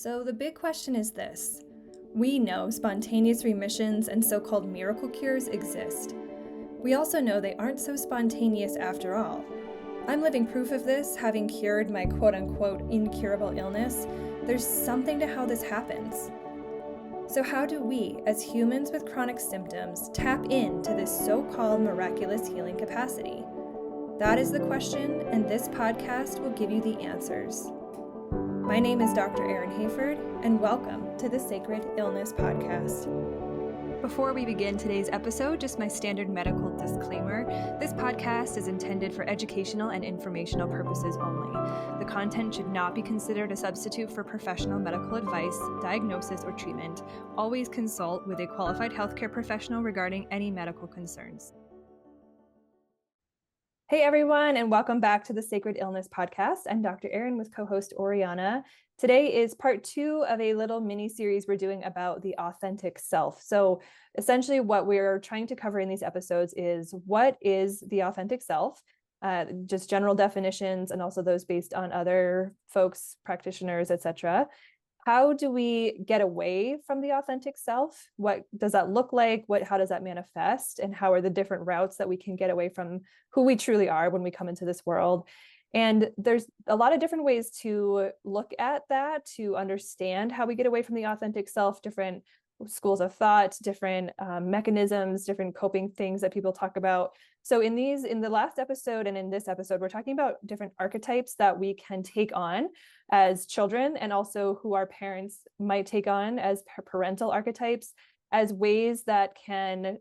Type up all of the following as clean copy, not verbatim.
So the big question is this. We know spontaneous remissions and so-called miracle cures exist. We also know they aren't so spontaneous after all. I'm living proof of this, having cured my quote-unquote incurable illness. There's something to how this happens. So how do we, as humans with chronic symptoms, tap into this so-called miraculous healing capacity? That is the question, and this podcast will give you the answers. My name is Dr. Erin Hayford, and welcome to the Sacred Illness Podcast. Before we begin today's episode, just my standard medical disclaimer. This podcast is intended for educational and informational purposes only. The content should not be considered a substitute for professional medical advice, diagnosis, or treatment. Always consult with a qualified healthcare professional regarding any medical concerns. Hey everyone, and welcome back to the Sacred Illness Podcast. I'm Dr. Erin with co-host Oriana. Today is part 2 of a little mini-series we're doing about the authentic self. So essentially what we're trying to cover in these episodes is what is the authentic self, just general definitions, and also those based on other folks, practitioners, etc. How do we get away from the authentic self? What does that look like? How does that manifest? And how are the different routes that we can get away from who we truly are when we come into this world? And there's a lot of different ways to look at that, to understand how we get away from the authentic self, different schools of thought, different mechanisms, different coping things that people talk about. So in the last episode and in this episode, we're talking about different archetypes that we can take on as children, and also who our parents might take on as parental archetypes, as ways that can,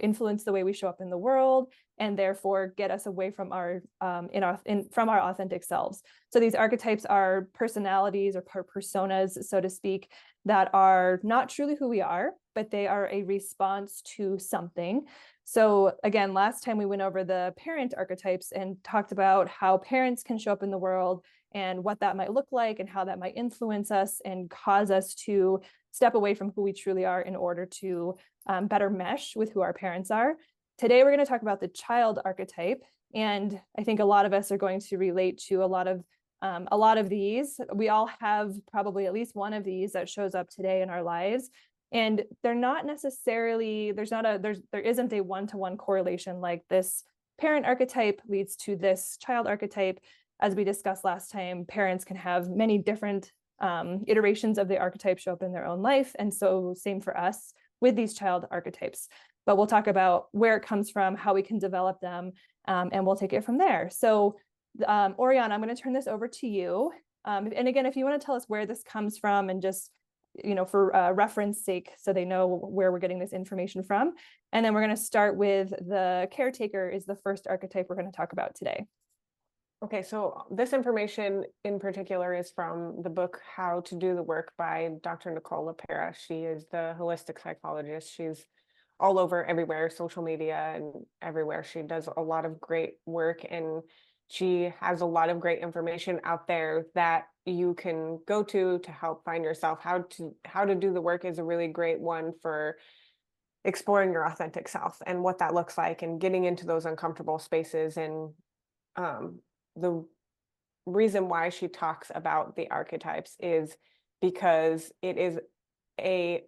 influence the way we show up in the world, and therefore get us away from our authentic selves. So these archetypes are personalities or personas, so to speak, that are not truly who we are, but they are a response to something. So again, last time we went over the parent archetypes and talked about how parents can show up in the world and what that might look like and how that might influence us and cause us to step away from who we truly are in order to better mesh with who our parents are. Today, we're going to talk about the child archetype. And I think a lot of us are going to relate to a lot of these. We all have probably at least one of these that shows up today in our lives. And they're not necessarily, there isn't a one-to-one correlation like this parent archetype leads to this child archetype. As we discussed last time, parents can have many different iterations of the archetype show up in their own life. And so same for us with these child archetypes. But we'll talk about where it comes from, how we can develop them, and we'll take it from there. So Oriana, I'm going to turn this over to you. And again, if you want to tell us where this comes from and just, for reference sake, so they know where we're getting this information from. And then we're going to start with the caretaker is the first archetype we're going to talk about today. Okay, so this information in particular is from the book How to Do the Work by Dr. Nicole Lapera. She is the holistic psychologist. She's all over everywhere, social media and everywhere. She does a lot of great work, and she has a lot of great information out there that you can go to help find yourself. How to do the work is a really great one for exploring your authentic self and what that looks like and getting into those uncomfortable spaces. And the reason why she talks about the archetypes is because it is a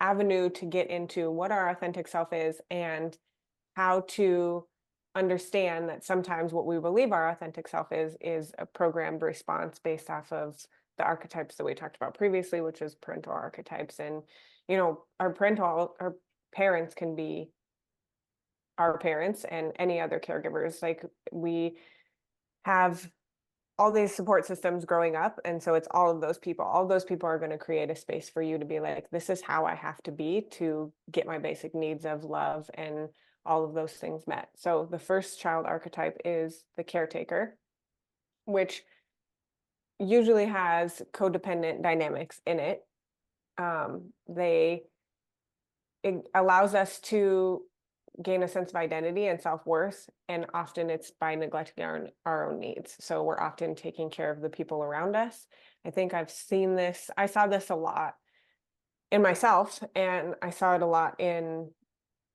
avenue to get into what our authentic self is and how to understand that sometimes what we believe our authentic self is a programmed response based off of the archetypes that we talked about previously, which is parental archetypes. And our parents can be our parents and any other caregivers. Like, we have all these support systems growing up, and so it's all of those people are going to create a space for you to be like, this is how I have to be to get my basic needs of love and all of those things met. So the first child archetype is the caretaker, which usually has codependent dynamics in it. It allows us to gain a sense of identity and self-worth, and often it's by neglecting our own needs. So we're often taking care of the people around us. I think I saw this a lot in myself, and I saw it a lot in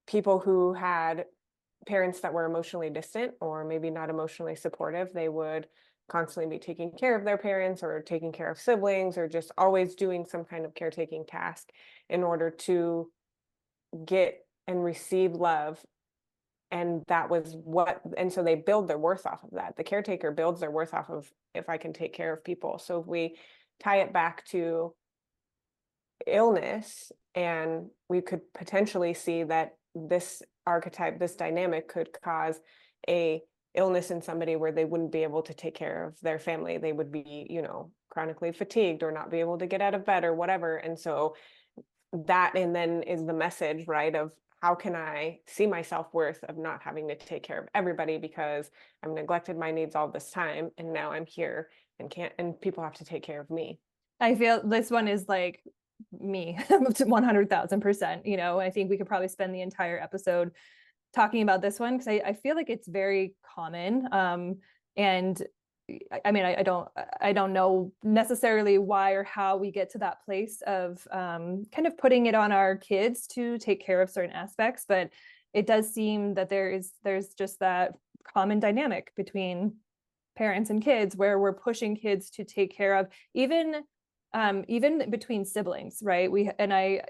people who had parents that were emotionally distant or maybe not emotionally supportive. They would constantly be taking care of their parents or taking care of siblings or just always doing some kind of caretaking task in order to get and receive love. And that was and so they build their worth off of that. The caretaker builds their worth off of, if I can take care of people. So if we tie it back to illness, and we could potentially see that this archetype, this dynamic could cause a illness in somebody where they wouldn't be able to take care of their family. They would be, chronically fatigued or not be able to get out of bed or whatever. And so that, and then is the message, right, of how can I see my self-worth of not having to take care of everybody because I've neglected my needs all this time, and now I'm here and people have to take care of me. I feel this one is like me 100,000%. I think we could probably spend the entire episode talking about this one because I feel like it's very common. And I mean, I don't know necessarily why or how we get to that place of kind of putting it on our kids to take care of certain aspects, but it does seem that there's just that common dynamic between parents and kids where we're pushing kids to take care of even between siblings, right?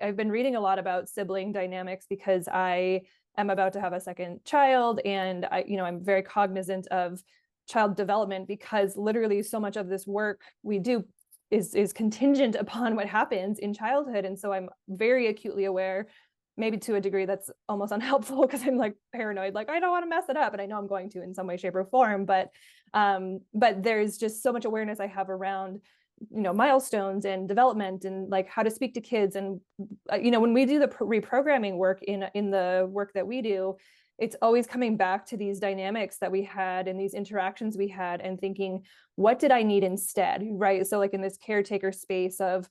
I've been reading a lot about sibling dynamics because I am about to have a second child, and I'm very cognizant of child development because literally so much of this work we do is contingent upon what happens in childhood. And so I'm very acutely aware, maybe to a degree that's almost unhelpful because I'm like paranoid, like I don't want to mess it up, and I know I'm going to in some way, shape, or form. But there's just so much awareness I have around milestones and development and like how to speak to kids. And when we do the reprogramming work in the work that we do, it's always coming back to these dynamics that we had and these interactions we had and thinking, what did I need instead, right? So like in this caretaker space of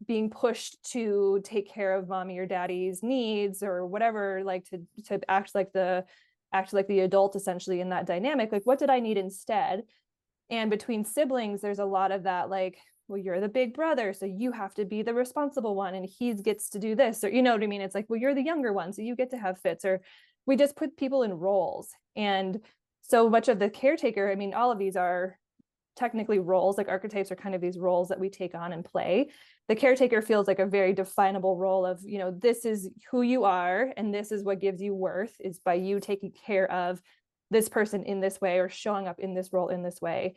being pushed to take care of mommy or daddy's needs or whatever, like to act like the adult essentially in that dynamic, like what did I need instead? And between siblings, there's a lot of that, like, well, you're the big brother, so you have to be the responsible one, and he gets to do this, or you know what I mean? It's like, well, you're the younger one, so you get to have fits, or we just put people in roles. And so much of the caretaker, I mean, all of these are technically roles, like archetypes are kind of these roles that we take on and play. The caretaker feels like a very definable role of, this is who you are, and this is what gives you worth, is by you taking care of this person in this way or showing up in this role in this way.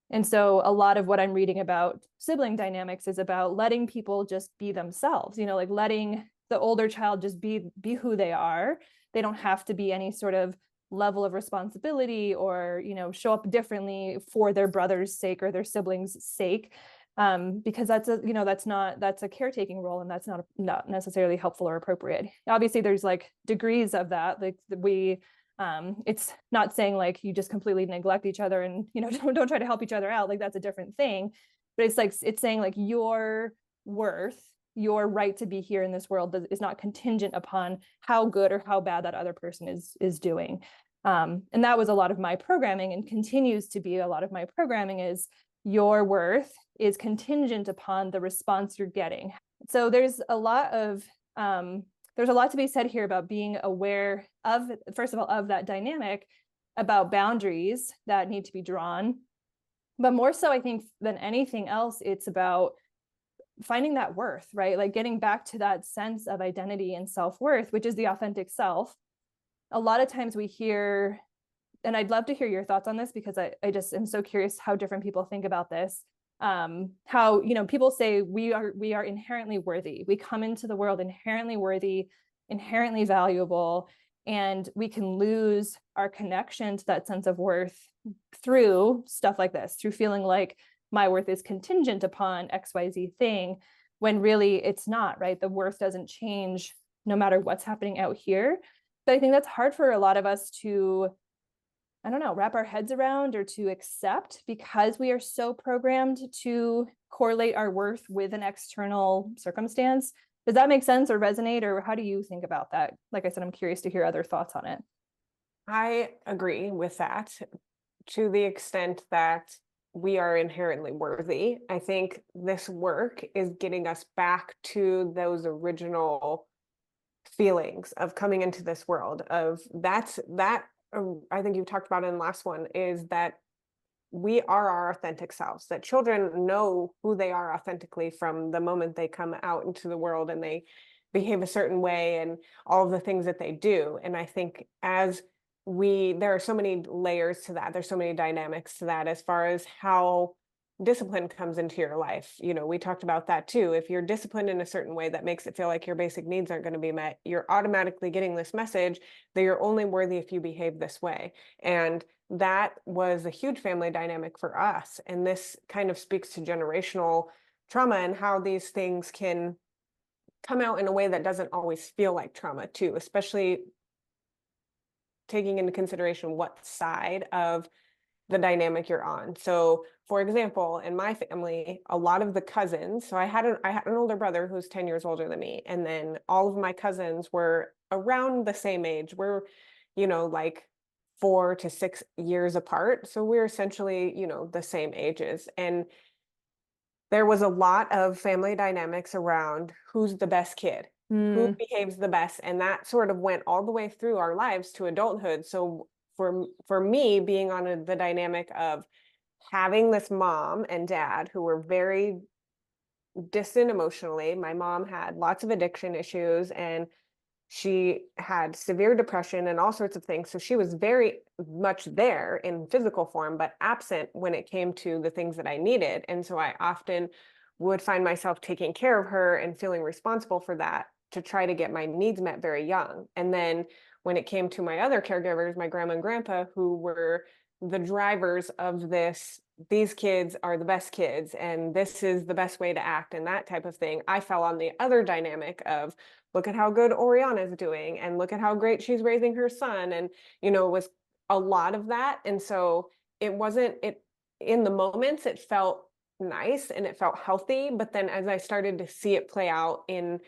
And so a lot of what I'm reading about sibling dynamics is about letting people just be themselves, like letting the older child just be who they are. They don't have to be any sort of level of responsibility or, show up differently for their brother's sake or their siblings' sake. Because that's a caretaking role, and that's not necessarily helpful or appropriate. Obviously, there's like degrees of that. Like it's not saying like you just completely neglect each other and don't try to help each other out, like that's a different thing. But it's saying like your worth, your right to be here in this world is not contingent upon how good or how bad that other person is doing. And that was a lot of my programming, and continues to be a lot of my programming, is your worth is contingent upon the response you're getting. So there's a lot to be said here about being aware of, first of all, of that dynamic, about boundaries that need to be drawn. But more so, I think, than anything else, it's about finding that worth, right? Like getting back to that sense of identity and self-worth, which is the authentic self. A lot of times we hear, and I'd love to hear your thoughts on this because I just am so curious how different people think about this. How people say we are inherently worthy. We come into the world inherently worthy, inherently valuable, and we can lose our connection to that sense of worth through stuff like this, through feeling like my worth is contingent upon XYZ thing, when really it's not, right? The worth doesn't change no matter what's happening out here. But I think that's hard for a lot of us to, I don't know, wrap our heads around or to accept, because we are so programmed to correlate our worth with an external circumstance. Does that make sense or resonate, or how do you think about that? Like I said, I'm curious to hear other thoughts on it. I agree with that to the extent that we are inherently worthy. I think this work is getting us back to those original feelings of coming into this world, of that I think you talked about in the last one, is that we are our authentic selves, that children know who they are authentically from the moment they come out into the world and they behave a certain way and all of the things that they do. And I think there are so many layers to that. There's so many dynamics to that as far as how discipline comes into your life. We talked about that too. If you're disciplined in a certain way that makes it feel like your basic needs aren't going to be met, you're automatically getting this message that you're only worthy if you behave this way. And that was a huge family dynamic for us. And this kind of speaks to generational trauma and how these things can come out in a way that doesn't always feel like trauma too, especially taking into consideration what side of the dynamic you're on. So for example, in my family, a lot of the cousins, so I had an older brother who's 10 years older than me. And then all of my cousins were around the same age. We're, like 4 to 6 years apart. So we're essentially, the same ages. And there was a lot of family dynamics around who's the best kid, who behaves the best. And that sort of went all the way through our lives to adulthood. So for me, being on the dynamic of having this mom and dad who were very distant emotionally. My mom had lots of addiction issues and she had severe depression and all sorts of things. So she was very much there in physical form, but absent when it came to the things that I needed. And so I often would find myself taking care of her and feeling responsible for that to try to get my needs met very young. And then when it came to my other caregivers, my grandma and grandpa, who were the drivers of these kids are the best kids and this is the best way to act and that type of thing, I fell on the other dynamic of look at how good Oriana is doing and look at how great she's raising her son. And, it was a lot of that. And so it wasn't, in the moments, it felt nice and it felt healthy. But then as I started to see it play out in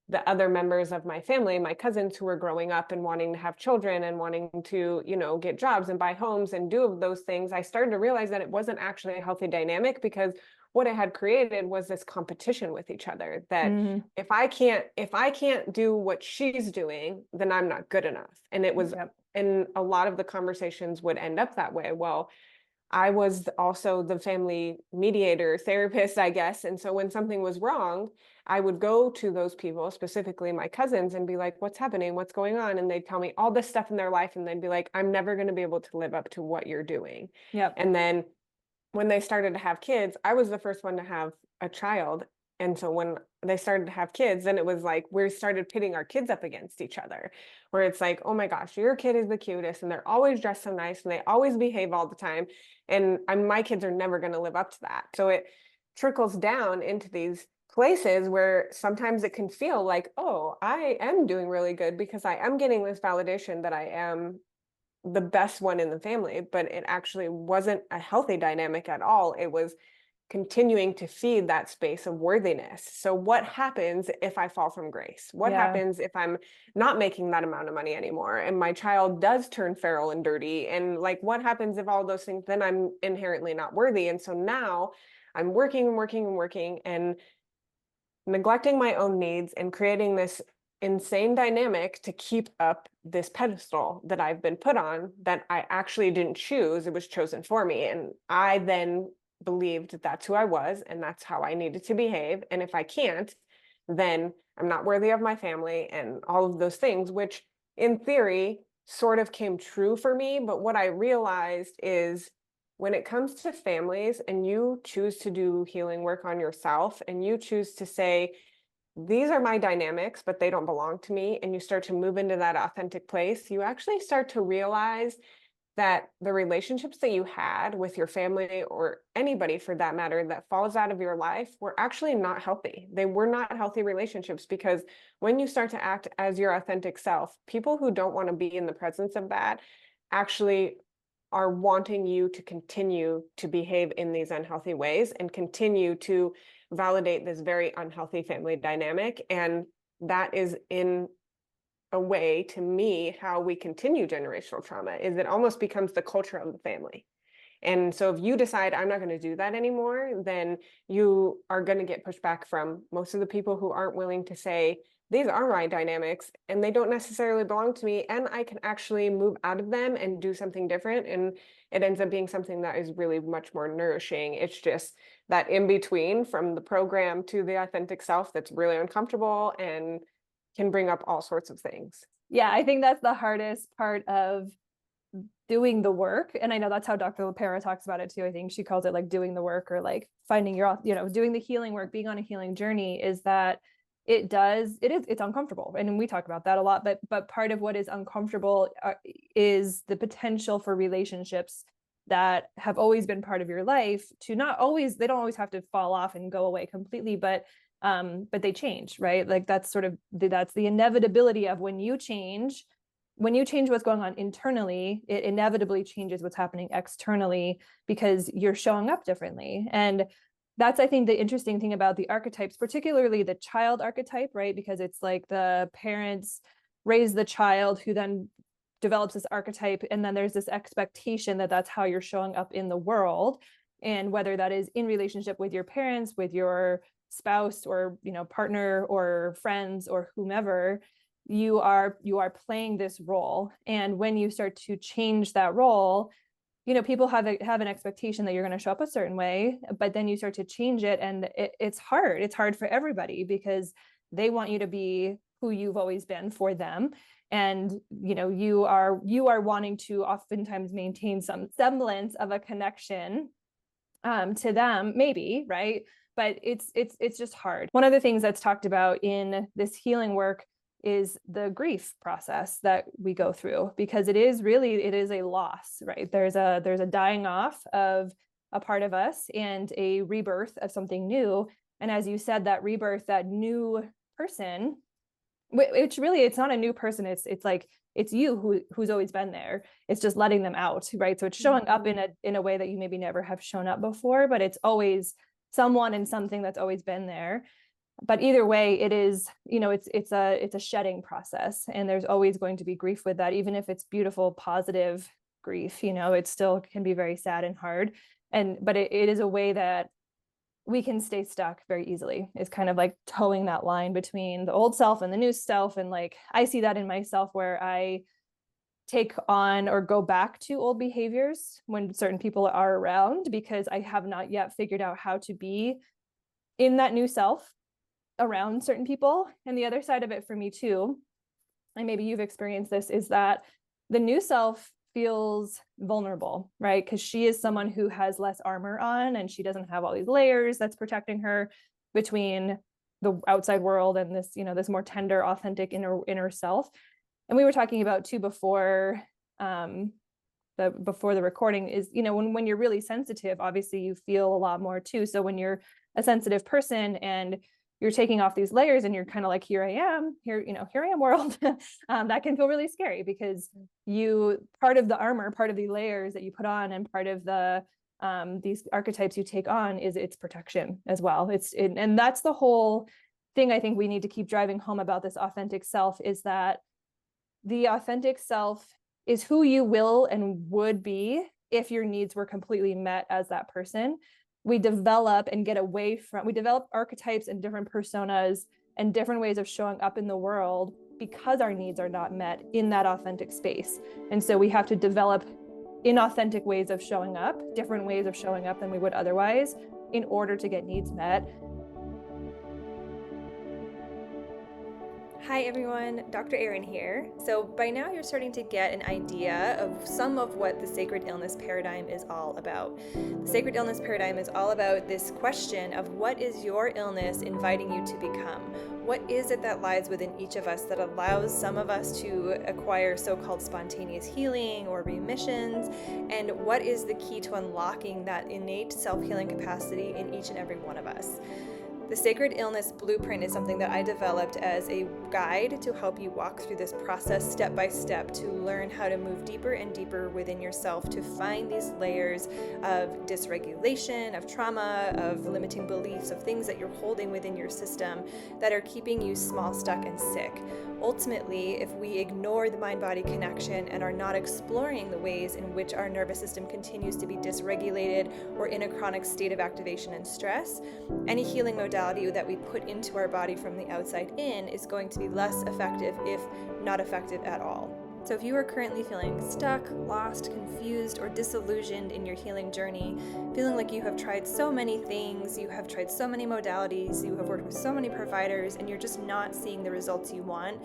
the other members of my family, my cousins who were growing up and wanting to have children and wanting to, get jobs and buy homes and do those things, I started to realize that it wasn't actually a healthy dynamic because what it had created was this competition with each other that if I can't do what she's doing, then I'm not good enough. And it was, and a lot of the conversations would end up that way. Well, I was also the family mediator therapist, I guess. And so when something was wrong, I would go to those people, specifically my cousins, and be like, what's happening? What's going on? And they'd tell me all this stuff in their life. And they'd be like, I'm never going to be able to live up to what you're doing. Yep. And then when they started to have kids, I was the first one to have a child. And so when they started to have kids, then it was like we started pitting our kids up against each other, where it's like, oh my gosh, your kid is the cutest and they're always dressed so nice and they always behave all the time. And my kids are never going to live up to that. So it trickles down into these places where sometimes it can feel like, oh, I am doing really good because I am getting this validation that I am the best one in the family, but it actually wasn't a healthy dynamic at all. It was continuing to feed that space of worthiness. So what happens if I fall from grace? What happens if I'm not making that amount of money anymore and my child does turn feral and dirty? And like, what happens if all those things, then I'm inherently not worthy. And so now I'm working and working and working and neglecting my own needs and creating this insane dynamic to keep up this pedestal that I've been put on that I actually didn't choose. It was chosen for me. And I then believed that that's who I was and that's how I needed to behave. And if I can't, then I'm not worthy of my family and all of those things, which in theory sort of came true for me. But what I realized is when it comes to families and you choose to do healing work on yourself and you choose to say, these are my dynamics, but they don't belong to me, and you start to move into that authentic place, you actually start to realize that the relationships that you had with your family or anybody for that matter that falls out of your life were actually not healthy. They were not healthy relationships because when you start to act as your authentic self, people who don't want to be in the presence of that actually are wanting you to continue to behave in these unhealthy ways and continue to validate this very unhealthy family dynamic. And that is in a way, to me, how we continue generational trauma is it almost becomes the culture of the family. And so if you decide I'm not going to do that anymore, then you are going to get pushback from most of the people who aren't willing to say, these are my dynamics and they don't necessarily belong to me, and I can actually move out of them and do something different. And it ends up being something that is really much more nourishing. It's just that in between from the program to the authentic self that's really uncomfortable and can bring up all sorts of things. Yeah, I think that's the hardest part of doing the work. And I know that's how Dr. Lapera talks about it too. I think she calls it like doing the work, or like finding your, doing the healing work, being on a healing journey, is that it's uncomfortable. And we talk about that a lot, but part of what is uncomfortable is the potential for relationships that have always been part of your life to they don't always have to fall off and go away completely, but they change, right? Like that's the inevitability of when you change what's going on internally, it inevitably changes what's happening externally because you're showing up differently. And that's, I think, the interesting thing about the archetypes, particularly the child archetype, right? Because it's like the parents raise the child who then develops this archetype. And then there's this expectation that that's how you're showing up in the world. And whether that is in relationship with your parents, with your spouse or, partner or friends or whomever, you are playing this role. And when you start to change that role, people have an expectation that you're going to show up a certain way, but then you start to change it, and it's hard for everybody because they want you to be who you've always been for them. And you are wanting to oftentimes maintain some semblance of a connection to them, maybe, right? But it's just hard. One of the things that's talked about in this healing work is the grief process that we go through, because it is a loss, right? There's a dying off of a part of us and a rebirth of something new. And as you said, that rebirth, that new person, which really, it's not a new person. It's like, it's you who's always been there. It's just letting them out, right? So it's showing up in a way that you maybe never have shown up before, but it's always someone and something that's always been there. But either way, it is, it's a shedding process, and there's always going to be grief with that, even if it's beautiful, positive grief. It still can be very sad and hard. But it is a way that we can stay stuck very easily. It's kind of like towing that line between the old self and the new self. And like, I see that in myself where I take on or go back to old behaviors when certain people are around, because I have not yet figured out how to be in that new self around certain people. And the other side of it for me too, and maybe you've experienced this, is that the new self feels vulnerable, right? Because she is someone who has less armor on, and she doesn't have all these layers that's protecting her between the outside world and this, this more tender, authentic inner self. And we were talking about too before the recording is, when you're really sensitive, obviously you feel a lot more too. So when you're a sensitive person and you're taking off these layers and you're kind of like, here I am world, that can feel really scary, because part of the armor, part of the layers that you put on, and part of the these archetypes you take on is its protection as well. And that's the whole thing I think we need to keep driving home about this authentic self, is that the authentic self is who you will and would be if your needs were completely met as that person. We develop archetypes and different personas and different ways of showing up in the world because our needs are not met in that authentic space. And so we have to develop inauthentic ways of showing up, different ways of showing up than we would otherwise, in order to get needs met. Hi everyone, Dr. Erin here. So by now you're starting to get an idea of some of what the sacred illness paradigm is all about. The sacred illness paradigm is all about this question of, what is your illness inviting you to become? What is it that lies within each of us that allows some of us to acquire so-called spontaneous healing or remissions? And what is the key to unlocking that innate self-healing capacity in each and every one of us? The Sacred Illness Blueprint is something that I developed as a guide to help you walk through this process step by step, to learn how to move deeper and deeper within yourself, to find these layers of dysregulation, of trauma, of limiting beliefs, of things that you're holding within your system that are keeping you small, stuck, and sick. Ultimately, if we ignore the mind-body connection and are not exploring the ways in which our nervous system continues to be dysregulated or in a chronic state of activation and stress, any healing modality modality that we put into our body from the outside in is going to be less effective, if not effective at all. So if you are currently feeling stuck, lost, confused, or disillusioned in your healing journey, feeling like you have tried so many things, you have tried so many modalities, you have worked with so many providers, and you're just not seeing the results you want,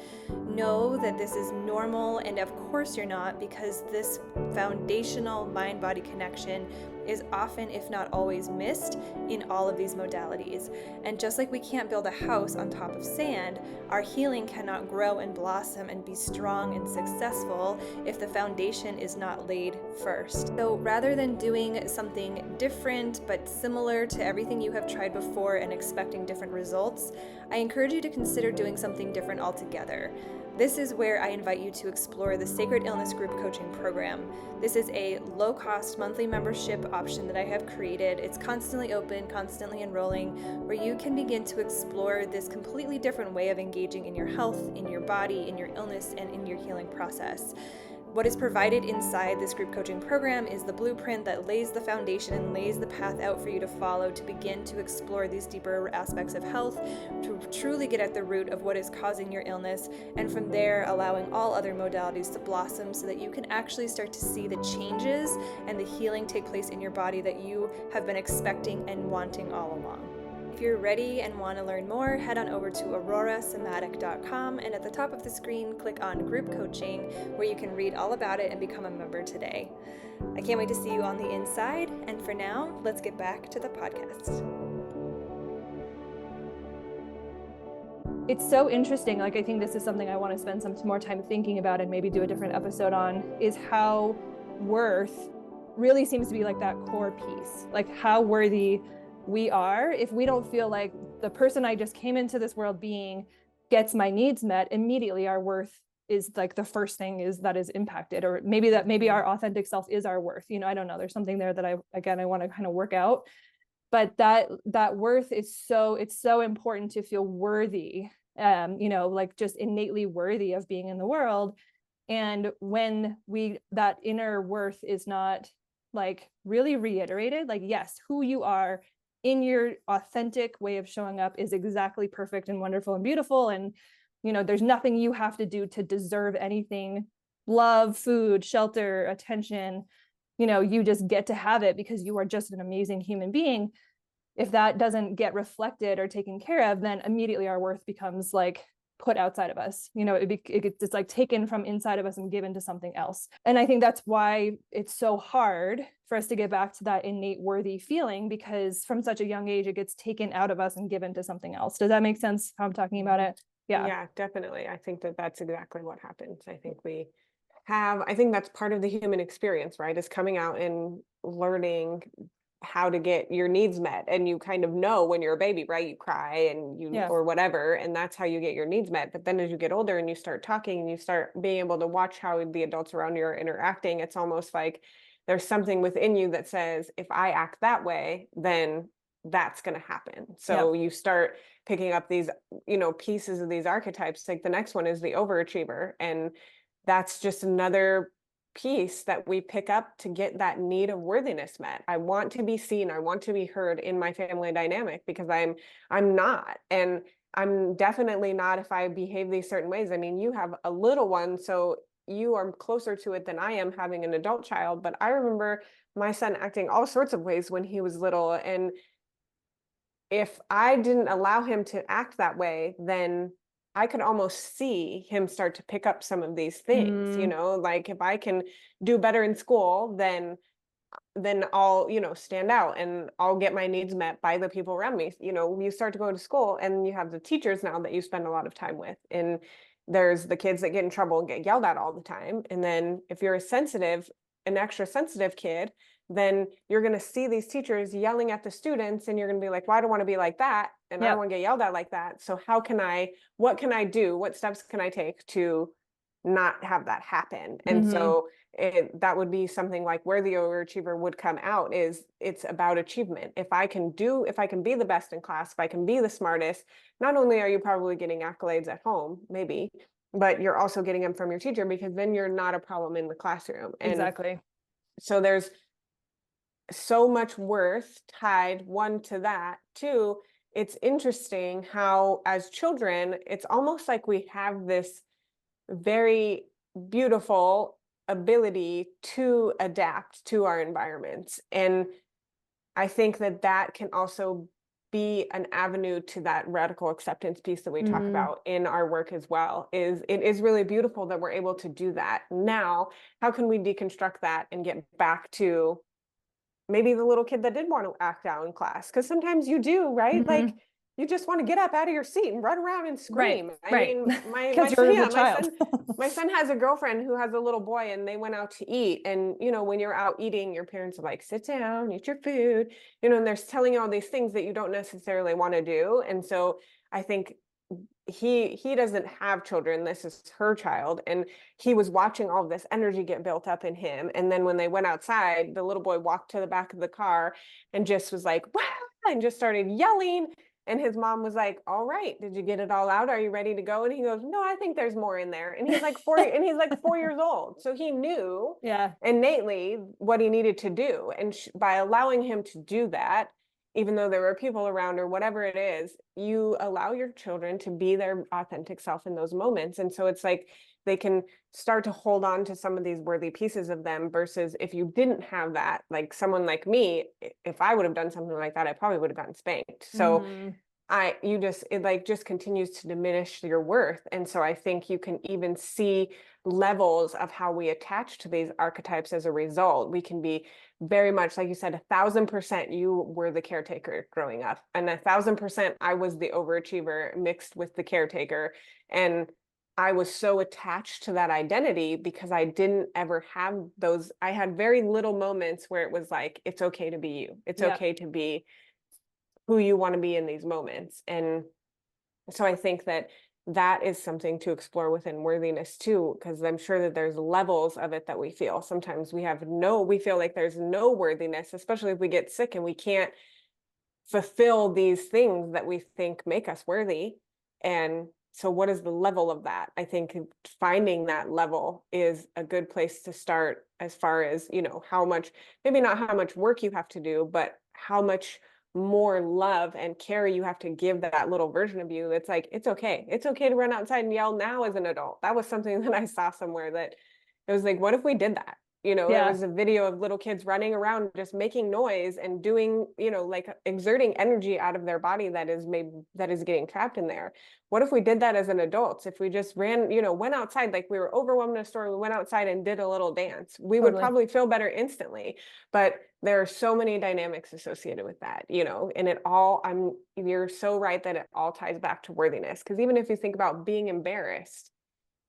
know that this is normal, and of course you're not, because this foundational mind-body connection is often, if not always, missed in all of these modalities. And just like we can't build a house on top of sand, our healing cannot grow and blossom and be strong and successful if the foundation is not laid first. So rather than doing something different but similar to everything you have tried before and expecting different results, I encourage you to consider doing something different altogether. This is where I invite you to explore the Sacred Illness Group Coaching Program. This is a low-cost monthly membership option that I have created. It's constantly open, constantly enrolling, where you can begin to explore this completely different way of engaging in your health, in your body, in your illness, and in your healing process. What is provided inside this group coaching program is the blueprint that lays the foundation and lays the path out for you to follow to begin to explore these deeper aspects of health, to truly get at the root of what is causing your illness, and from there allowing all other modalities to blossom so that you can actually start to see the changes and the healing take place in your body that you have been expecting and wanting all along. If you're ready and want to learn more, head on over to aurorasomatic.com, and at the top of the screen, click on Group Coaching, where you can read all about it and become a member today. I can't wait to see you on the inside, and for now, let's get back to the podcast. It's so interesting. Like, I think this is something I want to spend some more time thinking about and maybe do a different episode on, is how worth really seems to be like that core piece, like how worthy we are. If we don't feel like the person I just came into this world being gets my needs met, immediately our worth is like the first thing is that is impacted. Or maybe our authentic self is our worth. I don't know. There's something there that I want to kind of work out. But that worth is it's so important to feel worthy, like just innately worthy of being in the world. And when that inner worth is not like really reiterated, like, yes, who you are in your authentic way of showing up is exactly perfect and wonderful and beautiful. And, there's nothing you have to do to deserve anything, love, food, shelter, attention. You just get to have it because you are just an amazing human being. If that doesn't get reflected or taken care of, then immediately our worth becomes like put outside of us. It's like taken from inside of us and given to something else. And I think that's why it's so hard for us to get back to that innate worthy feeling, because from such a young age, it gets taken out of us and given to something else. Does that make sense how I'm talking about it? Yeah, definitely. I think that's exactly what happens. I think that's part of the human experience, right? Is coming out and learning how to get your needs met. And you kind of know when you're a baby, right? You cry and or whatever, and that's how you get your needs met. But then as you get older and you start talking and you start being able to watch how the adults around you are interacting, it's almost like there's something within you that says, if I act that way, then that's going to happen. So you start picking up these, pieces of these archetypes. Like the next one is the overachiever. And that's just another piece that we pick up to get that need of worthiness met. I want to be seen. I want to be heard in my family dynamic, because I'm not. And I'm definitely not if I behave these certain ways. I mean, you have a little one, so you are closer to it than I am having an adult child. But I remember my son acting all sorts of ways when he was little. And if I didn't allow him to act that way, then I could almost see him start to pick up some of these things, like if I can do better in school, then I'll, stand out and I'll get my needs met by the people around me. You start to go to school and you have the teachers now that you spend a lot of time with, and there's the kids that get in trouble and get yelled at all the time. And then if you're an extra sensitive kid, then you're going to see these teachers yelling at the students, and you're going to be like, well, I don't want to be like that. And I don't want to get yelled at like that. So what can I do? What steps can I take to not have that happen? And so that would be something like where the overachiever would come out is it's about achievement. If I can be the best in class, if I can be the smartest, not only are you probably getting accolades at home, maybe, but you're also getting them from your teacher, because then you're not a problem in the classroom. And exactly. So there's so much worth tied, one, to that, two, it's interesting how as children, it's almost like we have this very beautiful ability to adapt to our environments. And I think that that can also be an avenue to that radical acceptance piece that we talk about in our work as well. Is it is really beautiful that we're able to do that. Now, how can we deconstruct that and get back to maybe the little kid that did want to act out in class? Because sometimes you do, right? Like you just want to get up out of your seat and run around and scream. I mean, my Because you're son, the child. my son has a girlfriend who has a little boy, and they went out to eat. And when you're out eating, your parents are like, sit down, eat your food, and they're telling you all these things that you don't necessarily want to do. And so I think he doesn't have children. This is her child, and he was watching all of this energy get built up in him. And then when they went outside, the little boy walked to the back of the car and just was like, wow, and just started yelling. And his mom was like, all right, did you get it all out? Are you ready to go? And he goes, no, I think there's more in there. And he's like 4 years old. So he knew innately what he needed to do. And by allowing him to do that, even though there were people around or whatever it is, you allow your children to be their authentic self in those moments. And so it's like they can start to hold on to some of these worthy pieces of them, versus if you didn't have that, like someone like me, if I would have done something like that, I probably would have gotten spanked. So it just continues to diminish your worth. And so I think you can even see levels of how we attach to these archetypes as a result. We can be very much, like you said, 1,000% you were the caretaker growing up, and 1,000% I was the overachiever mixed with the caretaker. And I was so attached to that identity because I didn't ever have those. I had very little moments where it was like, it's okay to be you. It's okay to be who you want to be in these moments. And so I think that that is something to explore within worthiness too, because I'm sure that there's levels of it that we feel. Sometimes we feel like there's no worthiness, especially if we get sick and we can't fulfill these things that we think make us worthy. And so what is the level of that? I think finding that level is a good place to start, as far as, how much, maybe not how much work you have to do, but how much more love and care you have to give that little version of you. That's like, it's okay to run outside and yell now as an adult. That was something that I saw somewhere, that it was like, what if we did that? There was a video of little kids running around just making noise and doing, like exerting energy out of their body that is getting trapped in there. What if we did that as an adult? If we just went outside, like we were overwhelmed in a store, we went outside and did a little dance, we would probably feel better instantly. But there are so many dynamics associated with that, and you're so right that it all ties back to worthiness. Because even if you think about being embarrassed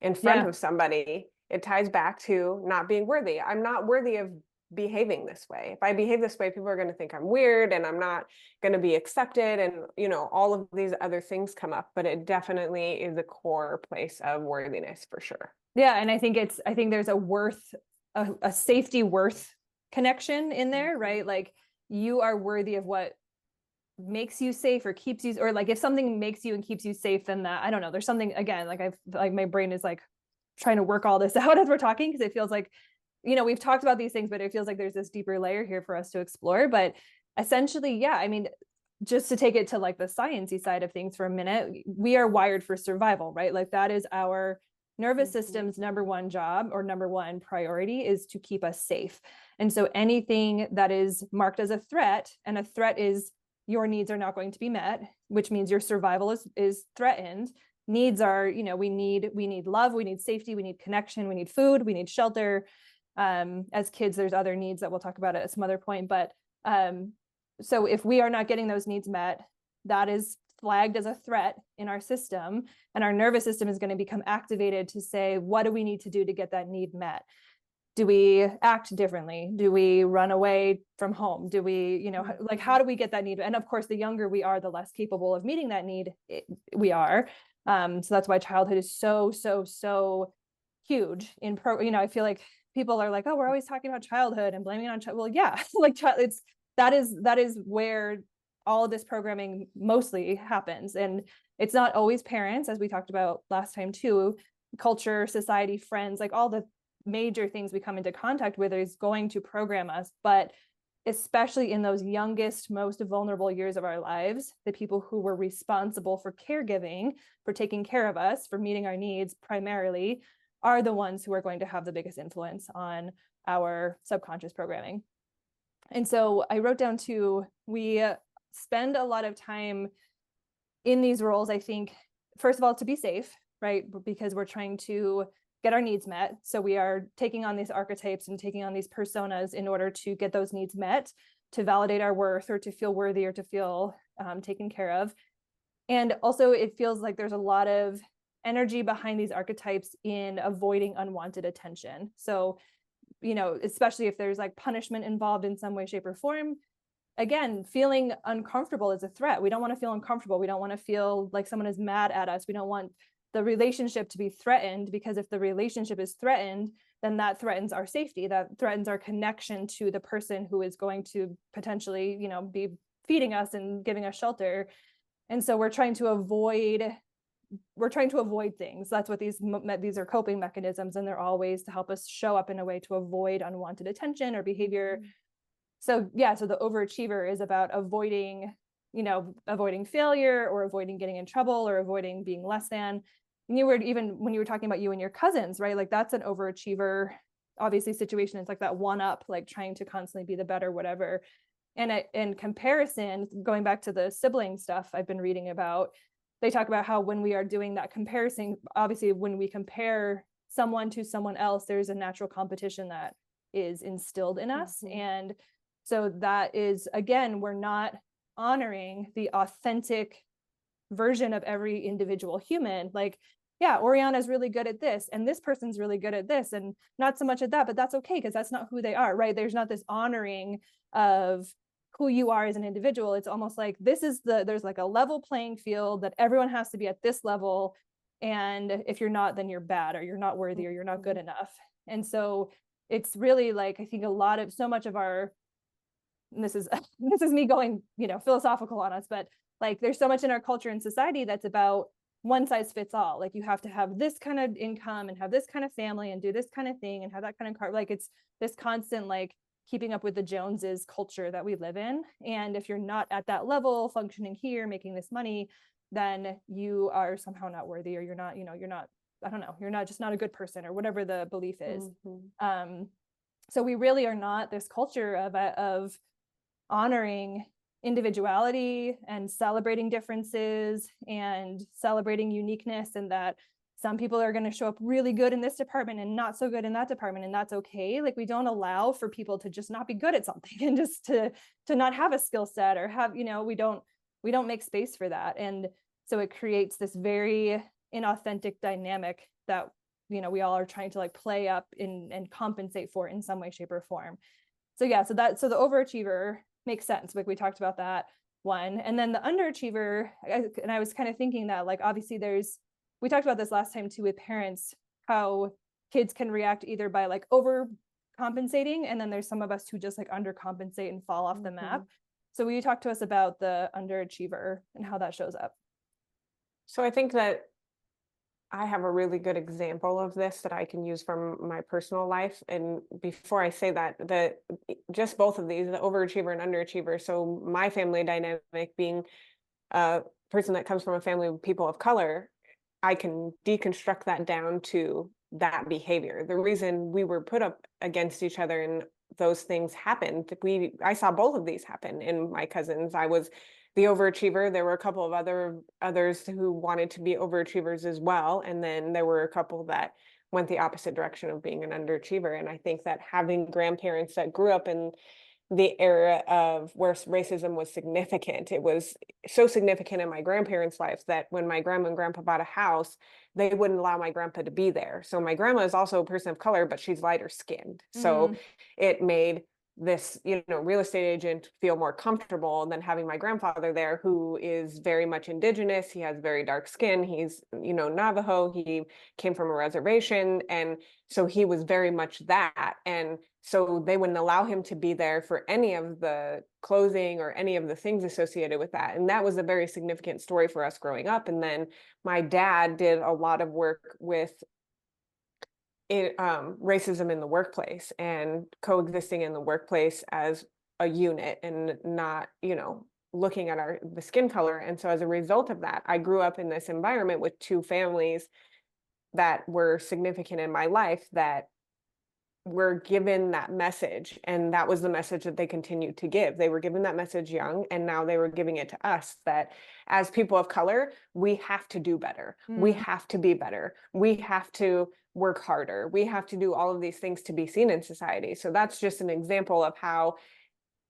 in front of somebody, it ties back to not being worthy. I'm not worthy of behaving this way. If I behave this way, people are going to think I'm weird and I'm not going to be accepted. And, all of these other things come up, but it definitely is a core place of worthiness for sure. Yeah. And I think there's a safety worth connection in there, right? Like you are worthy of what makes you safe or keeps you, or like if something makes you and keeps you safe, then that, I don't know, there's something, again, like my brain is like trying to work all this out as we're talking, because it feels like, we've talked about these things, but it feels like there's this deeper layer here for us to explore. But essentially, I mean, just to take it to like the sciencey side of things for a minute, we are wired for survival, right? Like that is our nervous system's number one job, or number one priority, is to keep us safe. And so anything that is marked as a threat, and a threat is your needs are not going to be met, which means your survival is threatened. Needs are, we need love, we need safety, we need connection, we need food, we need shelter. As kids, there's other needs that we'll talk about at some other point. But so if we are not getting those needs met, that is flagged as a threat in our system, and our nervous system is going to become activated to say, what do we need to do to get that need met? Do we act differently? Do we run away from home? Do we, like, how do we get that need? And of course, the younger we are, the less capable of meeting that need we are. So that's why childhood is so, so, so huge I feel like people are like, oh, we're always talking about childhood and blaming it on child. Well, yeah, like that is where all of this programming mostly happens. And it's not always parents, as we talked about last time too, culture, society, friends, like all the major things we come into contact with is going to program us. But especially in those youngest, most vulnerable years of our lives, the people who were responsible for caregiving, for taking care of us, for meeting our needs primarily, are the ones who are going to have the biggest influence on our subconscious programming. And so I wrote down too, we spend a lot of time in these roles, I think, first of all, to be safe, right? Because we're trying to get our needs met. So we are taking on these archetypes and taking on these personas in order to get those needs met, to validate our worth, or to feel worthy, or to feel taken care of. And also it feels like there's a lot of energy behind these archetypes in avoiding unwanted attention. So, you know, especially if there's like punishment involved in some way, shape, or form, again, feeling uncomfortable is a threat. We don't want to feel uncomfortable. We don't want to feel like someone is mad at us. We don't want the relationship to be threatened, because if the relationship is threatened, then that threatens our safety. That threatens our connection to the person who is going to potentially, you know, be feeding us and giving us shelter. And so we're trying to avoid things. That's what these are coping mechanisms, and they're all ways to help us show up in a way to avoid unwanted attention or behavior. So yeah, so the overachiever is about avoiding failure, or avoiding getting in trouble, or avoiding being less than. And even when you were talking about you and your cousins, right? Like that's an overachiever, obviously, situation. It's like that one up, like trying to constantly be the better, whatever. And in comparison, going back to the sibling stuff I've been reading about, they talk about how when we are doing that comparison, obviously when we compare someone to someone else, there's a natural competition that is instilled in us. And so that is, again, we're not honoring the authentic version of every individual human. Like, yeah, Oriana's really good at this, and this person's really good at this, and not so much at that, but that's okay, because that's not who they are, right? There's not this honoring of who you are as an individual. It's almost like there's like a level playing field that everyone has to be at this level. And if you're not, then you're bad, or you're not worthy, or you're not good enough. And so it's really like, I think so much of our, and this is me going, you know, philosophical on us, but like there's so much in our culture and society that's about one size fits all. Like you have to have this kind of income and have this kind of family and do this kind of thing and have that kind of car. Like it's this constant like keeping up with the Joneses culture that we live in. And if you're not at that level, functioning here, making this money, then you are somehow not worthy, or you're not, I don't know, you're not just not a good person, or whatever the belief is. So we really are not this culture of honoring individuality and celebrating differences and celebrating uniqueness, and that some people are going to show up really good in this department and not so good in that department, and that's okay. Like we don't allow for people to just not be good at something and just to not have a skill set, or have, you know, we don't make space for that. And so it creates this very inauthentic dynamic that, you know, we all are trying to like play up in and compensate for in some way, shape, or form. So yeah, so the overachiever makes sense. Like we talked about that one. And then the underachiever, and I was kind of thinking that like, obviously we talked about this last time too with parents, how kids can react either by like overcompensating, and then there's some of us who just like undercompensate and fall off the map. So will you talk to us about the underachiever and how that shows up? So I think that I have a really good example of this that I can use from my personal life. And before I say that, just both of these, the overachiever and underachiever. So my family dynamic, being a person that comes from a family of people of color, I can deconstruct that down to that behavior. The reason we were put up against each other and those things happened, I saw both of these happen in my cousins. I was the overachiever. There were a couple of others who wanted to be overachievers as well. And then there were a couple that went the opposite direction of being an underachiever. And I think that having grandparents that grew up in the era of where racism was significant, it was so significant in my grandparents' lives that when my grandma and grandpa bought a house, they wouldn't allow my grandpa to be there. So my grandma is also a person of color, but she's lighter skinned. So it made this, real estate agent feel more comfortable than having my grandfather there, who is very much indigenous. He has very dark skin. He's, Navajo. He came from a reservation. And so he was very much that. And so they wouldn't allow him to be there for any of the clothing or any of the things associated with that. And that was a very significant story for us growing up. And then my dad did a lot of work with racism in the workplace and coexisting in the workplace as a unit and not, looking at the skin color. And so as a result of that, I grew up in this environment with two families that were significant in my life that were given that message, and that was the message that they continued to give. They were given that message young, and now they were giving it to us, that as people of color, we have to do better. We have to be better. We have to work harder. We have to do all of these things to be seen in society. So that's just an example of how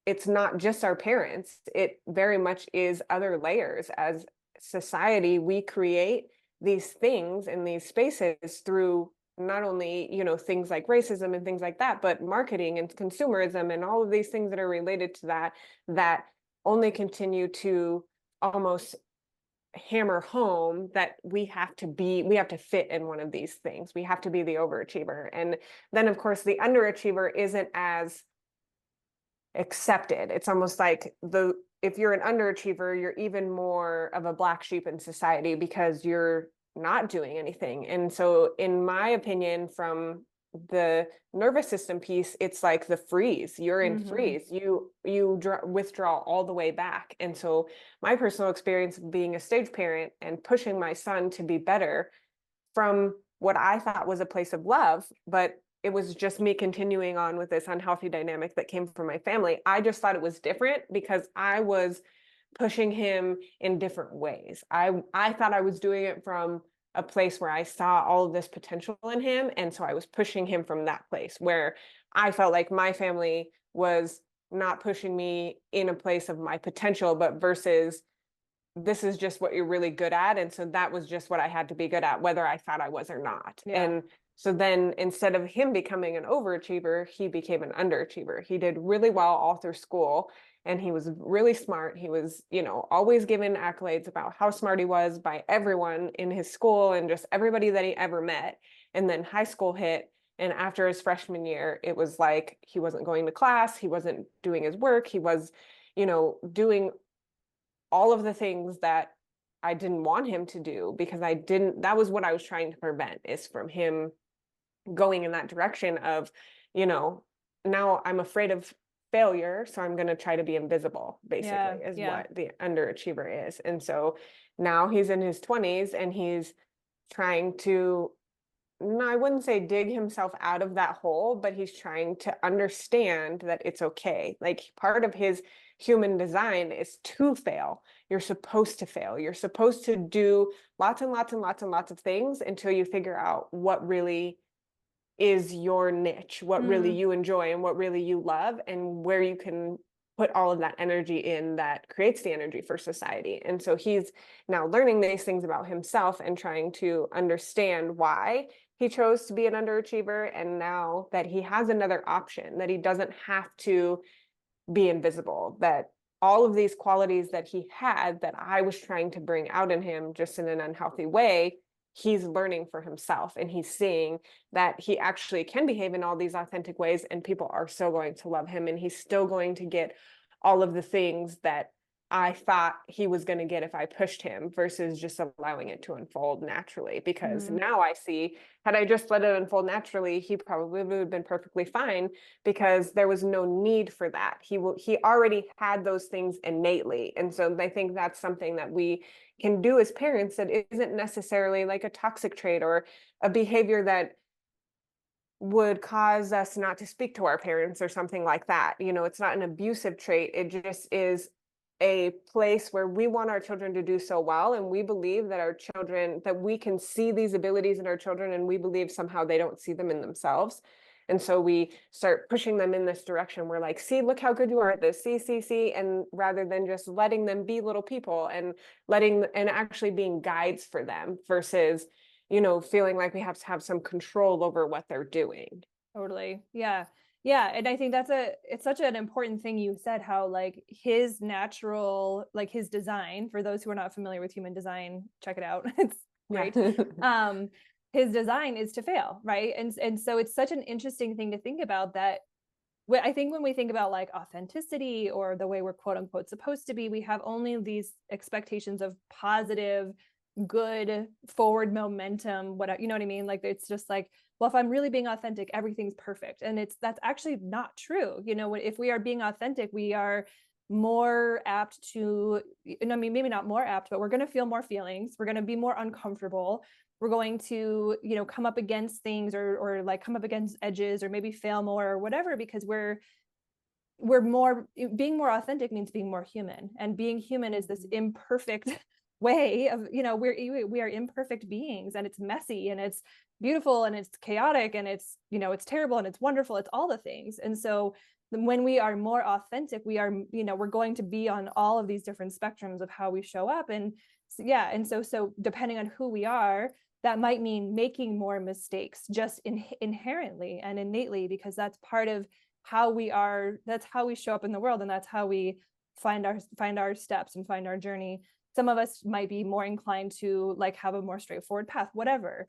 it's not just our parents. It very much is other layers. As society, we create these things in these spaces through not only, things like racism and things like that, but marketing and consumerism and all of these things that are related to that only continue to almost hammer home that we have to fit in one of these things. We have to be the overachiever. And then of course the underachiever isn't as accepted. It's almost like if you're an underachiever, you're even more of a black sheep in society because you're not doing anything. And so in my opinion, from the nervous system piece, it's like the freeze. You're in freeze. You withdraw all the way back. And so my personal experience of being a stage parent and pushing my son to be better from what I thought was a place of love, but it was just me continuing on with this unhealthy dynamic that came from my family. I just thought it was different because I was pushing him in different ways. I thought I was doing it from a place where I saw all of this potential in him. And so I was pushing him from that place where I felt like my family was not pushing me in a place of my potential, but versus this is just what you're really good at. And so that was just what I had to be good at, whether I thought I was or not. Yeah. And so then instead of him becoming an overachiever, he became an underachiever. He did really well all through school. And he was really smart. He was, always given accolades about how smart he was by everyone in his school and just everybody that he ever met. And then high school hit. And after his freshman year, it was like he wasn't going to class. He wasn't doing his work. He was, doing all of the things that I didn't want him to do because that was what I was trying to prevent, is from him going in that direction of, now I'm afraid of failure, so I'm going to try to be invisible, basically, is what the underachiever is. And so now he's in his 20s and he's trying to, no, I wouldn't say dig himself out of that hole, but he's trying to understand that it's okay. Like part of his human design is to fail. You're supposed to fail. You're supposed to do lots and lots and lots and lots of things until you figure out what really is your niche, what really you enjoy and what really you love, and where you can put all of that energy in that creates the energy for society. And so he's now learning these things about himself and trying to understand why he chose to be an underachiever. And now that he has another option, that he doesn't have to be invisible, that all of these qualities that he had that I was trying to bring out in him just in an unhealthy way, he's learning for himself, and he's seeing that he actually can behave in all these authentic ways, and people are still going to love him, and he's still going to get all of the things that I thought he was going to get if I pushed him, versus just allowing it to unfold naturally. Because now I see, had I just let it unfold naturally, he probably would have been perfectly fine, because there was no need for that. He already had those things innately. And so I think that's something that we can do as parents that isn't necessarily like a toxic trait or a behavior that would cause us not to speak to our parents or something like that. It's not an abusive trait. It just is a place where we want our children to do so well. And we believe that that we can see these abilities in our children, and we believe somehow they don't see them in themselves. And so we start pushing them in this direction. We're like, see, look how good you are at this, see. And rather than just letting them be little people and actually being guides for them versus, feeling like we have to have some control over what they're doing. Totally. Yeah. Yeah. And I think it's such an important thing you said, how like his natural, like his design, for those who are not familiar with human design, check it out. It's great. His design is to fail, right? And so it's such an interesting thing to think about, that I think when we think about like authenticity or the way we're quote unquote supposed to be, we have only these expectations of positive, good, forward momentum, whatever, you know what I mean? Like, it's just like, well, if I'm really being authentic, everything's perfect. And that's actually not true. You know, if we are being authentic, we are more apt to, I mean, maybe not more apt, but we're going to feel more feelings. We're going to be more uncomfortable. We're going to, you know, come up against things or like come up against edges or maybe fail more or whatever, because we're more, being more authentic means being more human, and being human is this imperfect way of, you know, we are imperfect beings, and it's messy and it's beautiful and it's chaotic and it's, you know, it's terrible and it's wonderful. It's all the things. And so when we are more authentic, we are, you know, we're going to be on all of these different spectrums of how we show up. And yeah. And so depending on who we are, that might mean making more mistakes just inherently and innately, because that's part of how we are, that's how we show up in the world, and that's how we find our steps and find our journey. Some of us might be more inclined to like have a more straightforward path, whatever.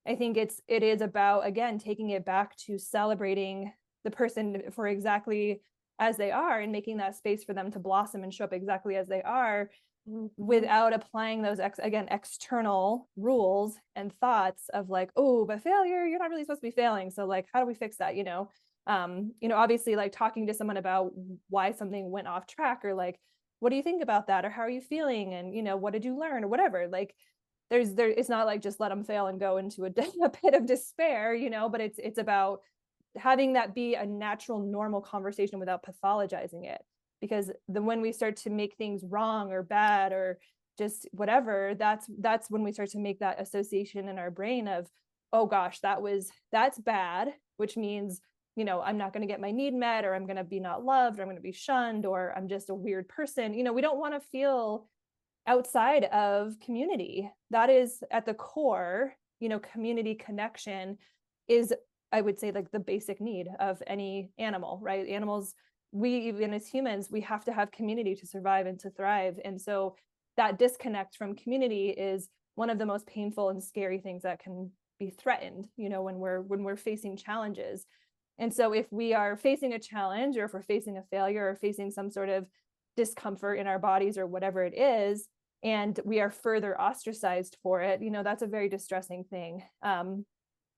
I think it is about, again, taking it back to celebrating the person for exactly as they are and making that space for them to blossom and show up exactly as they are, without applying those external rules and thoughts of like, oh, but failure, you're not really supposed to be failing, so like, how do we fix that? You know, obviously like talking to someone about why something went off track, or like, what do you think about that, or how are you feeling, and, you know, what did you learn, or whatever. Like it's not like just let them fail and go into a pit of despair, you know, but it's about having that be a natural, normal conversation without pathologizing it. Because when we start to make things wrong or bad or just whatever, that's when we start to make that association in our brain of, oh gosh, that's bad, which means, you know, I'm not going to get my need met, or I'm going to be not loved, or I'm going to be shunned, or I'm just a weird person. You know, we don't want to feel outside of community. That is at the core, you know, community connection is, I would say, like the basic need of any animal, right? Animals, we, even as humans, we have to have community to survive and to thrive. And so that disconnect from community is one of the most painful and scary things that can be threatened, you know, when we're facing challenges. And so if we are facing a challenge, or if we're facing a failure, or facing some sort of discomfort in our bodies or whatever it is, and we are further ostracized for it, you know, that's a very distressing thing. And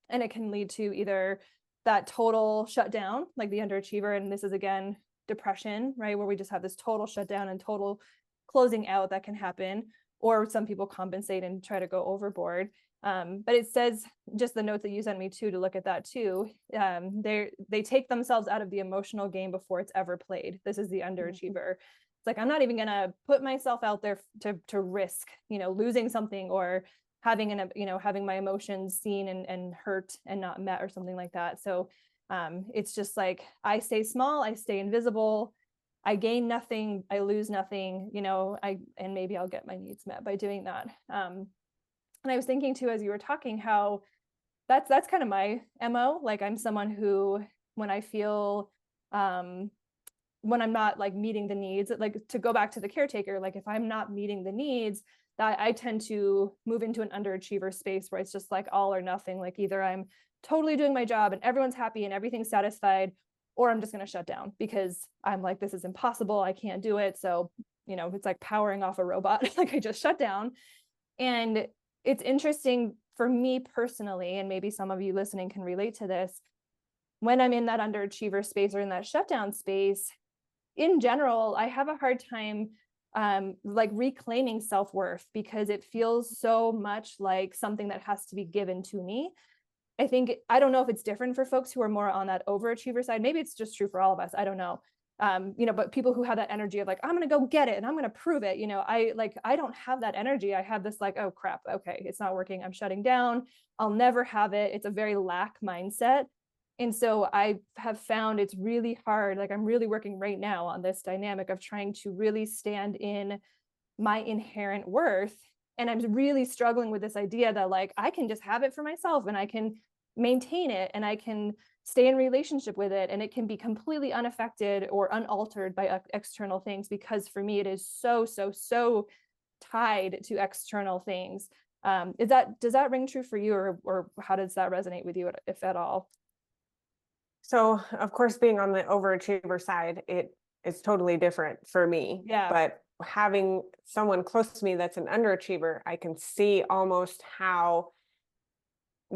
it can lead to either that total shutdown, like the underachiever, and this is again depression, right, where we just have this total shutdown and total closing out that can happen, or some people compensate and try to go overboard. But it says, just the notes that you sent me too, to look at that too, they take themselves out of the emotional game before it's ever played. This is the underachiever. It's like, I'm not even gonna put myself out there to risk, you know, losing something, or having having my emotions seen and hurt and not met, or something like that. So it's just like, I stay small, I stay invisible, I gain nothing, I lose nothing, you know, and maybe I'll get my needs met by doing that. And I was thinking too, as you were talking, how that's kind of my MO. Like, I'm someone who, when I feel, when I'm not like meeting the needs, like, to go back to the caretaker, like if I'm not meeting the needs, that I tend to move into an underachiever space where it's just like all or nothing. Like, either I'm totally doing my job and everyone's happy and everything's satisfied, or I'm just going to shut down because I'm like, this is impossible, I can't do it. So, you know, it's like powering off a robot. Like, I just shut down. And it's interesting for me personally, and maybe some of you listening can relate to this, when I'm in that underachiever space or in that shutdown space, in general, I have a hard time like reclaiming self-worth, because it feels so much like something that has to be given to me. I don't know if it's different for folks who are more on that overachiever side. Maybe it's just true for all of us, I don't know. You know, but people who have that energy of like, I'm going to go get it and I'm going to prove it, you know, I don't have that energy. I have this like, oh crap, okay, it's not working, I'm shutting down, I'll never have it. It's a very lack mindset. And so I have found it's really hard. Like, I'm really working right now on this dynamic of trying to really stand in my inherent worth. And I'm really struggling with this idea that like, I can just have it for myself and I can maintain it and I can stay in relationship with it, and it can be completely unaffected or unaltered by external things, because for me it is so tied to external things. Does that ring true for you, or how does that resonate with you, if at all? So, of course, being on the overachiever side, it is totally different for me. Yeah. But having someone close to me that's an underachiever, I can see almost how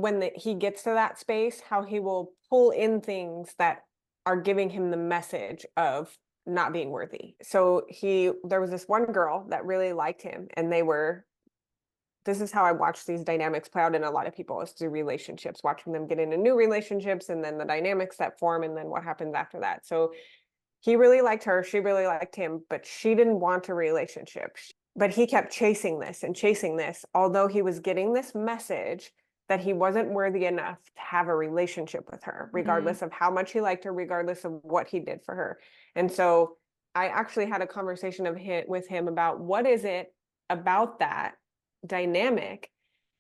when he gets to that space, how he will pull in things that are giving him the message of not being worthy. So there was this one girl that really liked him, and this is how I watch these dynamics play out in a lot of people, is through relationships, watching them get into new relationships, and then the dynamics that form, and then what happens after that. So he really liked her, she really liked him, but she didn't want a relationship. But he kept chasing this and chasing this, although he was getting this message that he wasn't worthy enough to have a relationship with her, regardless of how much he liked her, regardless of what he did for her. And so I actually had a conversation with him about what is it about that dynamic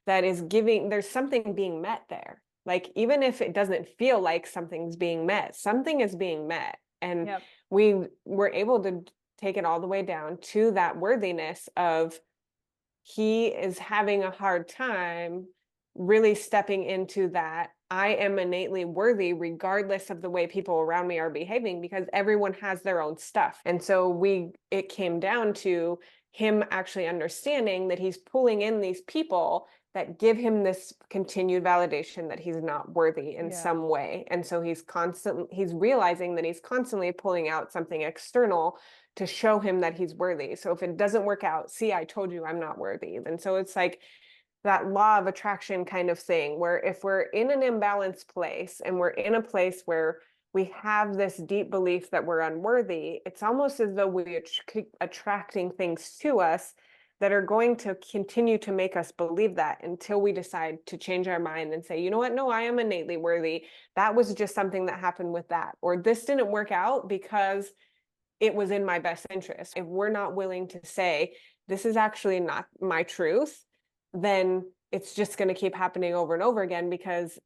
that is there's something being met there. Like, even if it doesn't feel like something's being met, something is being met. And we were able to take it all the way down to that worthiness of, he is having a hard time really stepping into that I am innately worthy regardless of the way people around me are behaving, because everyone has their own stuff. And so it came down to him actually understanding that he's pulling in these people that give him this continued validation that he's not worthy in some way. And so he's realizing that he's constantly pulling out something external to show him that he's worthy. So if it doesn't work out, see, I told you I'm not worthy. And so it's like that law of attraction kind of thing, where if we're in an imbalanced place and we're in a place where we have this deep belief that we're unworthy, it's almost as though we keep attracting things to us that are going to continue to make us believe that, until we decide to change our mind and say, you know what, no, I am innately worthy. That was just something that happened with that, or this didn't work out because it was in my best interest. If we're not willing to say, this is actually not my truth, then it's just going to keep happening over and over again, because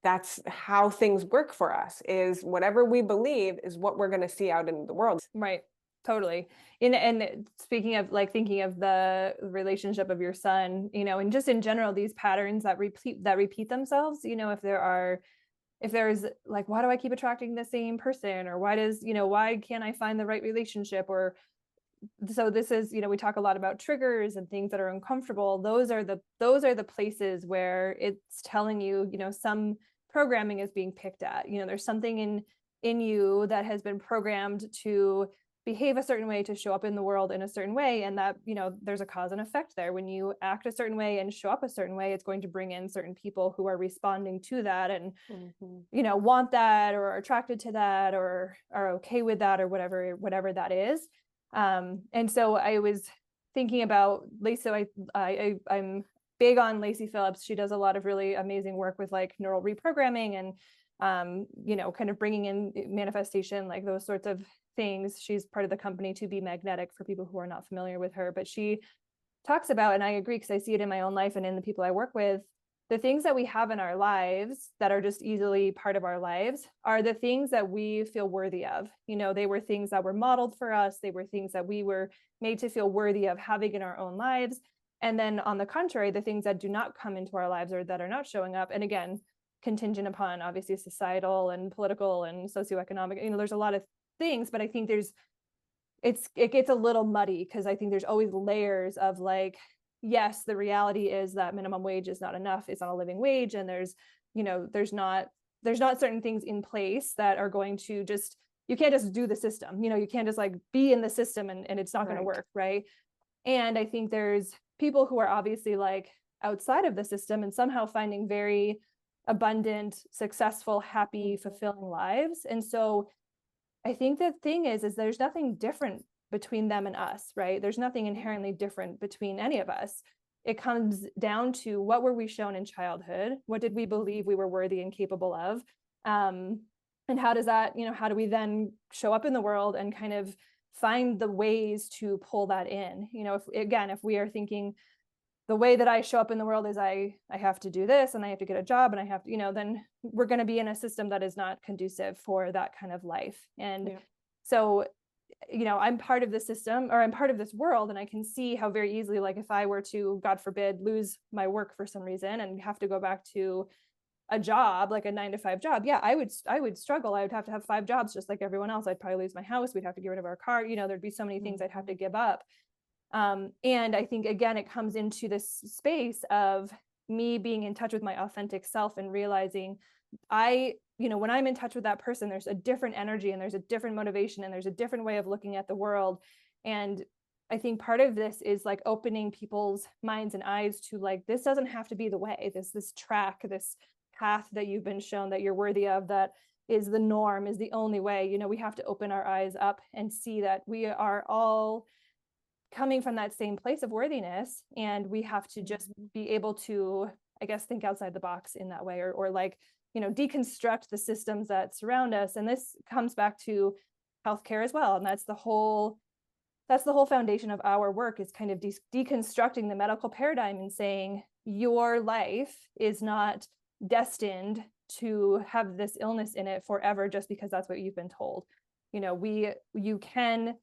that's how things work for us, is whatever we believe is what we're going to see out in the world. Right. Totally. And speaking of, like, thinking of the relationship of your son, and just in general, these patterns that repeat themselves, if there's like, why do I keep attracting the same person? Or why can't I find the right relationship? Or so this is, we talk a lot about triggers and things that are uncomfortable. Those are the places where it's telling you, some programming is being picked at. There's something in you that has been programmed to behave a certain way, to show up in the world in a certain way, and that there's a cause and effect there. When you act a certain way and show up a certain way, it's going to bring in certain people who are responding to that and want that, or are attracted to that, or are okay with that, or whatever that is. And so I was thinking about Lacey. I'm big on Lacey Phillips. She does a lot of really amazing work with like neural reprogramming and kind of bringing in manifestation, like those sorts of things. She's part of the company To Be Magnetic, for people who are not familiar with her, but she talks about, and I agree because I see it in my own life and in the people I work with, the things that we have in our lives that are just easily part of our lives are the things that we feel worthy of. They were things that were modeled for us. They were things that we were made to feel worthy of having in our own lives. And then on the contrary, the things that do not come into our lives, or that are not showing up, and again, contingent upon obviously societal and political and socioeconomic, there's a lot of things, but I think it gets a little muddy, because I think there's always layers of like, yes, the reality is that minimum wage is not enough. It's not a living wage. And there's not certain things in place that are going to you can't just do the system, you can't just like be in the system and it's not going to work. Right. And I think there's people who are obviously like outside of the system and somehow finding very abundant, successful, happy, fulfilling lives. And so I think the thing is there's nothing different between them and us, right? There's nothing inherently different between any of us. It comes down to, what were we shown in childhood? What did we believe we were worthy and capable of? And how does that, how do we then show up in the world and kind of find the ways to pull that in? If we are thinking, the way that I show up in the world is I have to do this, and I have to get a job, and I have to, then we're going to be in a system that is not conducive for that kind of life. And so, I'm part of the system, or I'm part of this world, and I can see how very easily, like if I were to, God forbid, lose my work for some reason and have to go back to a job, like a 9-to-5 job, I would struggle. I would have to have 5 jobs just like everyone else. I'd probably lose my house. We'd have to get rid of our car. There'd be so many things I'd have to give up. And I think, again, it comes into this space of, me being in touch with my authentic self and realizing when I'm in touch with that person, there's a different energy and there's a different motivation and there's a different way of looking at the world. And I think part of this is like opening people's minds and eyes to like, this doesn't have to be the way, this track, this path that you've been shown that you're worthy of, that is the norm, is the only way. We have to open our eyes up and see that we are all coming from that same place of worthiness. And we have to just be able to, I guess, think outside the box in that way, or like, deconstruct the systems that surround us. And this comes back to healthcare as well. And that's the whole foundation of our work, is kind of deconstructing the medical paradigm and saying your life is not destined to have this illness in it forever just because that's what you've been told. You can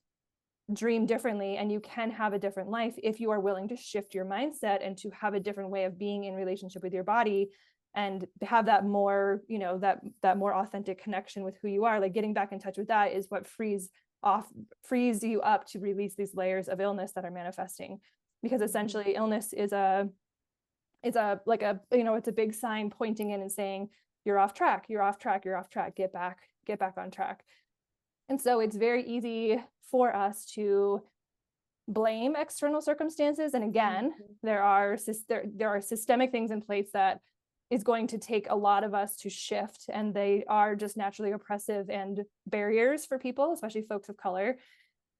dream differently and you can have a different life if you are willing to shift your mindset and to have a different way of being in relationship with your body and have that more, that more authentic connection with who you are. Like getting back in touch with that is what frees you up to release these layers of illness that are manifesting, because essentially illness is it's a big sign pointing in and saying you're off track, get back on track. And so it's very easy for us to blame external circumstances. And again, there are systemic things in place that is going to take a lot of us to shift, and they are just naturally oppressive and barriers for people, especially folks of color.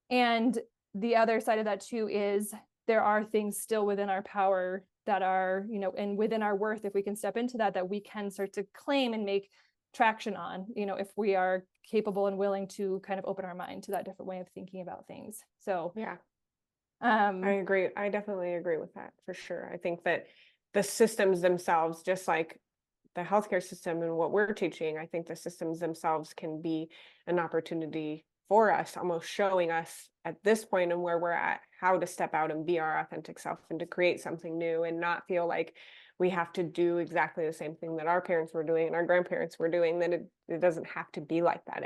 And the other side of that too is there are things still within our power that are, and within our worth, if we can step into that we can start to claim and make traction on, if we are capable and willing to kind of open our mind to that different way of thinking about things. So yeah, I agree. I definitely agree with that for sure. I think that the systems themselves, just like the healthcare system and what we're teaching, I think the systems themselves can be an opportunity for us, almost showing us at this point and where we're at, how to step out and be our authentic self and to create something new and not feel like we have to do exactly the same thing that our parents were doing and our grandparents were doing, that it doesn't have to be like that.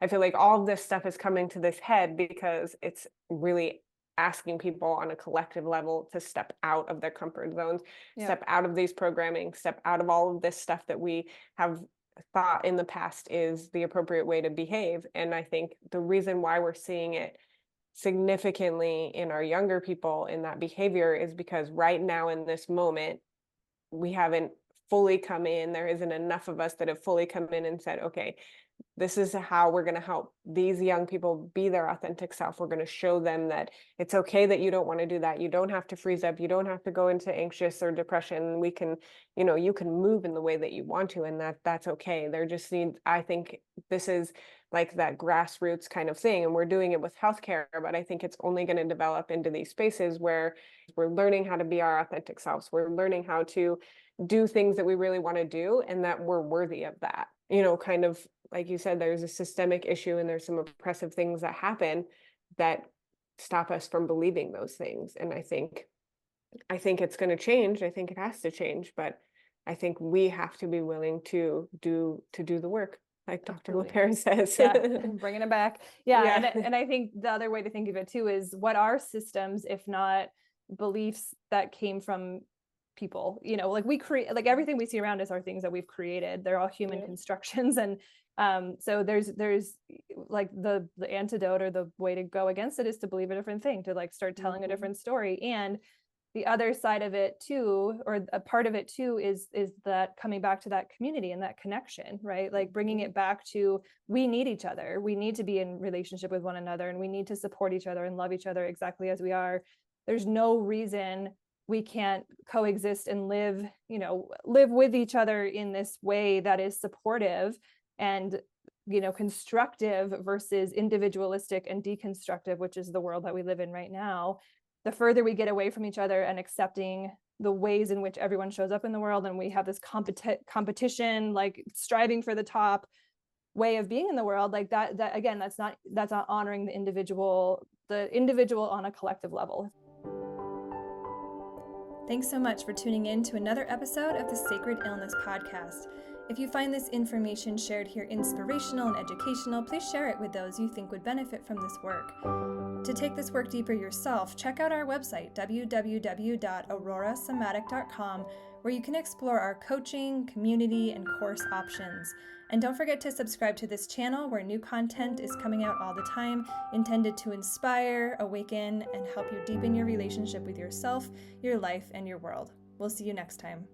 I feel like all of this stuff is coming to this head because it's really asking people on a collective level to step out of their comfort zones, step out of these programming, step out of all of this stuff that we have thought in the past is the appropriate way to behave. And I think the reason why we're seeing it significantly in our younger people in that behavior is because right now in this moment, we haven't fully come in. There isn't enough of us that have fully come in and said, okay, this is how we're going to help these young people be their authentic self. We're going to show them that it's okay that you don't want to do that. You don't have to freeze up. You don't have to go into anxious or depression. We can, you can move in the way that you want to, and that's okay. There just needs, I think this is like that grassroots kind of thing. And we're doing it with healthcare, but I think it's only going to develop into these spaces where we're learning how to be our authentic selves. We're learning how to do things that we really want to do and that we're worthy of that, kind of like you said, there's a systemic issue and there's some oppressive things that happen that stop us from believing those things. And I think it's going to change. I think it has to change, but I think we have to be willing to do the work, like Dr. Lapera says. Bringing it back. And I think the other way to think of it too is, what are systems if not beliefs that came from people? Like we create, like everything we see around us are things that we've created. They're all human constructions. And so there's like the antidote, or the way to go against it, is to believe a different thing, to like start telling a different story. And the other side of it too, or a part of it too, is that coming back to that community and that connection, right? Like bringing it back to, we need each other. We need to be in relationship with one another, and we need to support each other and love each other exactly as we are. There's no reason we can't coexist and live with each other in this way that is supportive and, constructive versus individualistic and deconstructive, which is the world that we live in right now. The further we get away from each other and accepting the ways in which everyone shows up in the world, and we have this competition, like striving for the top way of being in the world, like that again, that's not honoring the individual on a collective level. Thanks so much for tuning in to another episode of the Sacred Illness Podcast. If you find this information shared here inspirational and educational, please share it with those you think would benefit from this work. To take this work deeper yourself, check out our website, www.aurorasomatic.com, where you can explore our coaching, community, and course options. And don't forget to subscribe to this channel where new content is coming out all the time, intended to inspire, awaken, and help you deepen your relationship with yourself, your life, and your world. We'll see you next time.